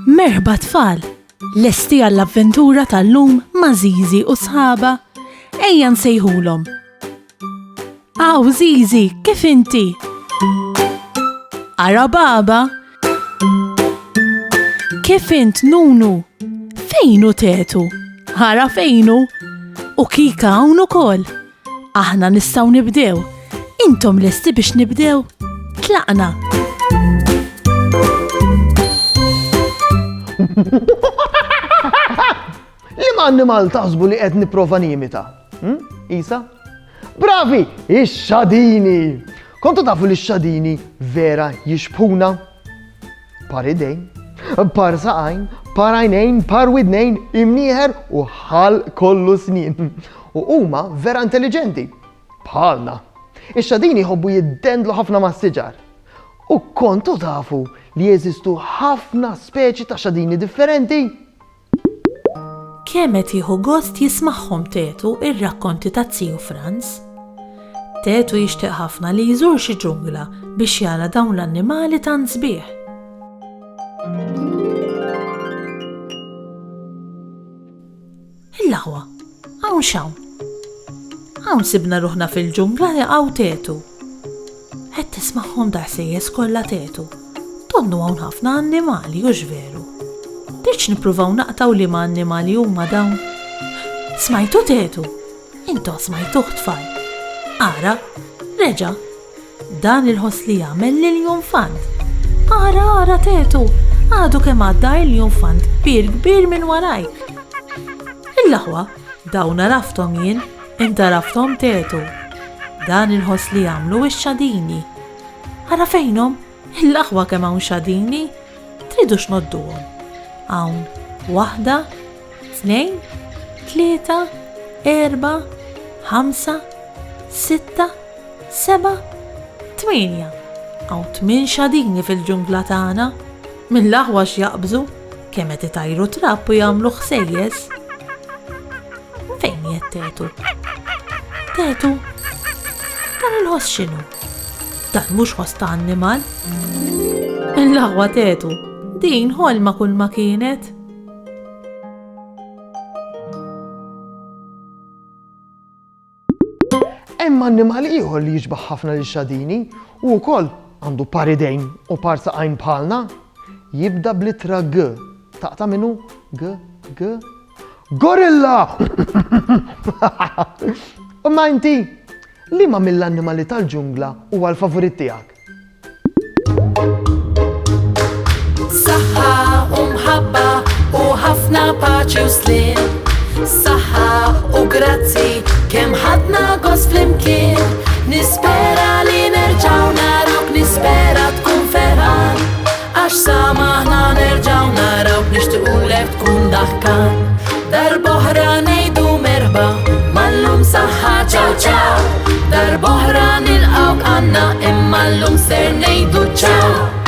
Merħba tfal, lesti għall-avventura tal-lum ma' Żiżi u sħabha, ejja nsejħulhom. Aw Żiżi, kif inti? Ara baba? Kif int Nunu? Fejnu tetu? Ara fejnu? U kika hawn ukoll. Aħna nistgħu nibdew. Intom lesti biex nibdew? Tlaqna. Liema annimal taħsbu li qed nipprova nimita? Isa? Bravi! Ix-xadini! Kontu tafu li x-xadini vera jixbħuna? Par idejn, par saqajn, par għajnejn, par widnejn, imnieħer u ħal kollu snin. U huma vera intelligenti, bħalna. Ix-xadini jħobbu jiddendlu ħafna ma' siġar. U kontu tafu li jeżistu ħafna speċi ta' xadini differenti? Kemm qed jieħu gost jismagħhom tetu ir-rakkonti ta' Zio Franz. Tetu jixtieq ħafna li jżur xi ġungla biex jara dawn l-annimali tant sbieħ. Il-laħwa, hawn x'hawn. Hawn sibna ruħna fil-ġungla jaqgħu tetu. Qed tismagħhom daqsejjes kollha tetu. Donnu hawn ħafna annimali u x'veru. Biex nippruvaw naqtaw li ma' annimali huma dawn. Smajtu tetu? Intu smajtuh tfal. Ara, reġa, dan il-ħoss li jagħmel l-junfant. Ara tetu, għadu kemm għadda l-junfant kbir minn warajk. Il-laħwa, dawn rafthom jien, inta rafthom tetu. Dan il-ħoss li jagħmlu x-xadini. Ara fejnhom, il-laħwa kemm hawn xadini, tridu x'nodduhom. Hawn 1, 2, 3, 4, 5, 6, 7, 8. Hawn 8 xadini fil-ġungla tagħna. Mill-aħwa x'jaqbżu, kemm qed itajru trapp u jagħmlu ħsejjes. Fejn jiet tetu? Tetu? Dan il-ħoss x'inhu? Dan mhux ħoss ta' annimal? Il-aħwa tetu, din ħolma kull ma kienet. Hemm annimal ieħor li jiġbaħ ħafna lix-xadini u wkoll għandu par idejn u par saqajn bħalna. Jibda bl-ittra G. Taqta' minnu? G. Gorilla! Ma inti, liema mill-annimali tal-ġungla huwa l-favorit tiegħek? Saħħa u mħabba u ħafna paċi u slim. Saħħa u grazzi kemm ħadna gost flimkien. Nispera li nerġgħu narawk, nispera tkun ferħan. Għax sama aħna nerġgħu narawk, nixtiequlek tkun daħkan. Darb'oħra ngħidu merħba, mal-lum saħħa ċaw ċaw. Darb'oħra nilqgħuk għandna imma llum ser ngħidu ċaw.